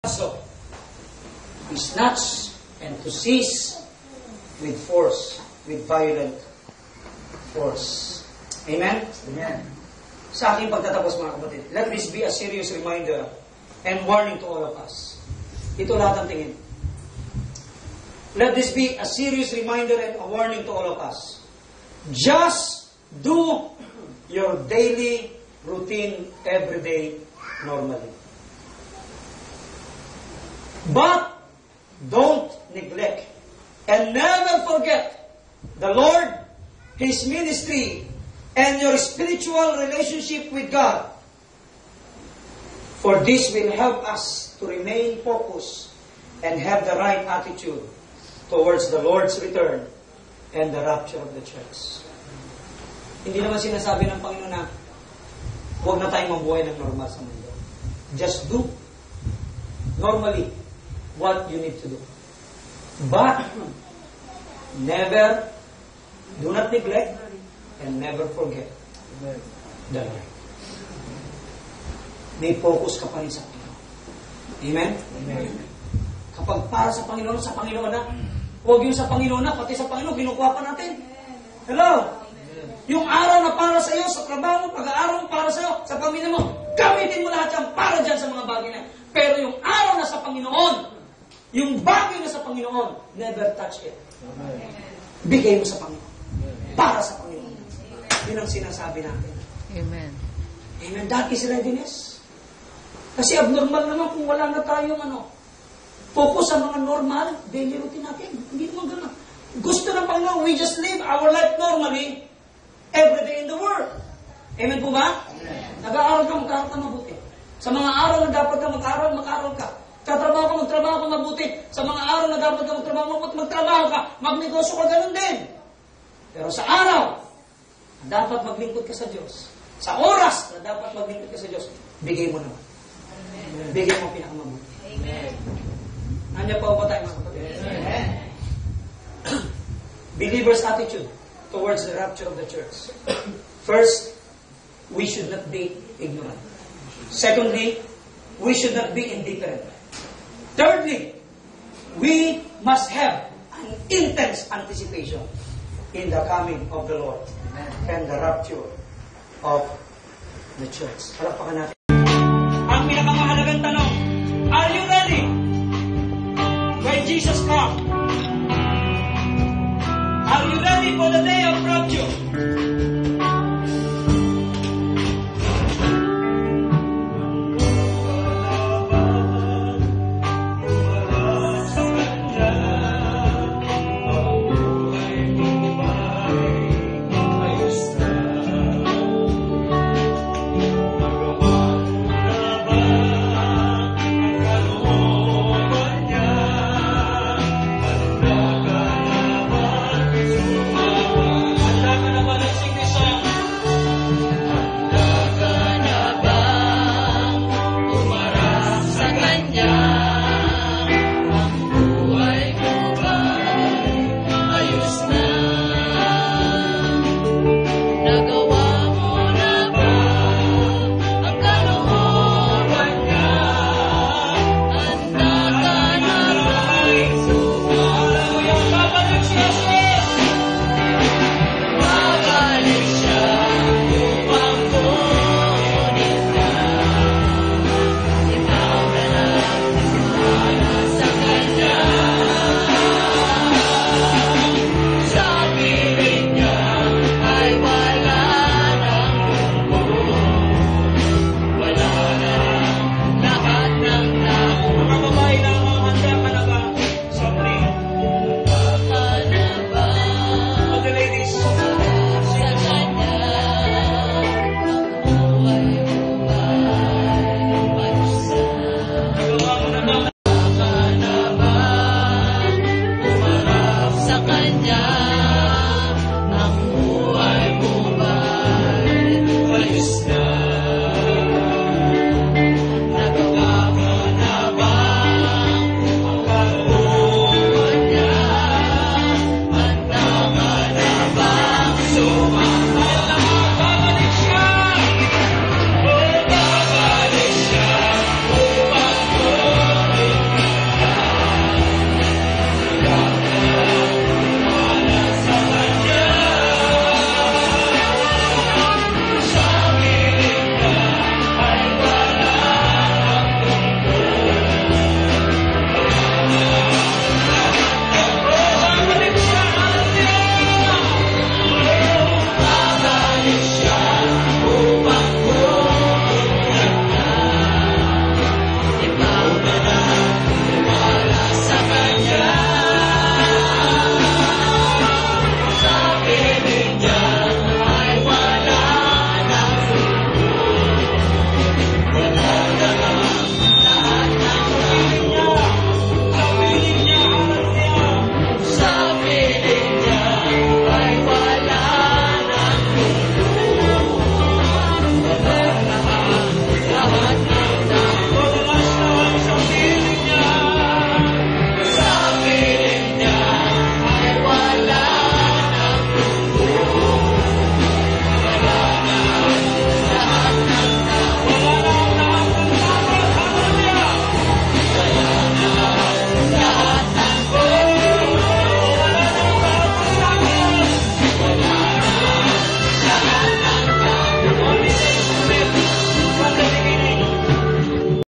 also to snatch and to seize with force, with violent force. Amen? Amen. Sa aking pagtatapos mga kapatid, let this be a serious reminder and warning to all of us. Ito lahat ang tingin. Let this be a serious reminder and a warning to all of us. Just do your daily routine every day normally. But don't neglect and never forget the Lord, His ministry, and your spiritual relationship with God. For this will help us to remain focused and have the right attitude towards the Lord's return and the rapture of the church. Hindi naman sinasabi ng Panginoon na huwag na tayong mabuhay ng normal sa mundo. Just do normally what you need to do. But do not neglect and never forget the Lord. May focus ka pa rin sa Panginoon. Amen? Amen. Kapag para sa Panginoon na, huwag yung sa Panginoon na, pati sa Panginoon, kinukuha pa natin. Hello? Yung araw na para sa iyo, sa trabaho, pag-aaral para sa iyo, sa pamilya mo, gamitin mo lahat yan para dyan sa mga bagay na yan. Pero yung araw na sa Panginoon, yung bagay na sa Panginoon, never touch it. Bigay mo sa Panginoon. Para sa Panginoon. Yun ang sinasabi natin. Amen. Amen. That is readiness. Kasi abnormal naman kung wala na tayong focus sa mga normal, daily routine natin. Hindi naman gano'n. Gusto ng Panginoon, we just live our life normally every day in the world. Amen po ba? Nag-aaral ka, mag-aaral ka mabuti. Sa mga araw na dapat ka mag-aaral ka. Magtrabaho ka mabuti. Sa mga araw na dapat ka magtrabaho ka, magnegosyo ka, ganun din. Pero sa araw, dapat maglingkod ka sa Diyos. Sa oras na dapat maglingkod ka sa Diyos, bigay mo naman. Bigay mo pinakamabuti. Amen. Nandiyan pa ba tayo mga kapatid? Amen. Believer's attitude towards the rapture of the church. First, we should not be ignorant. Secondly, we should not be indifferent. Thirdly, we must have an intense anticipation in the coming of the Lord and the rapture of the church. Palakpakan natin. Ang pinakamahalagang tanong, are you ready when Jesus comes? Are you ready for the day of rapture?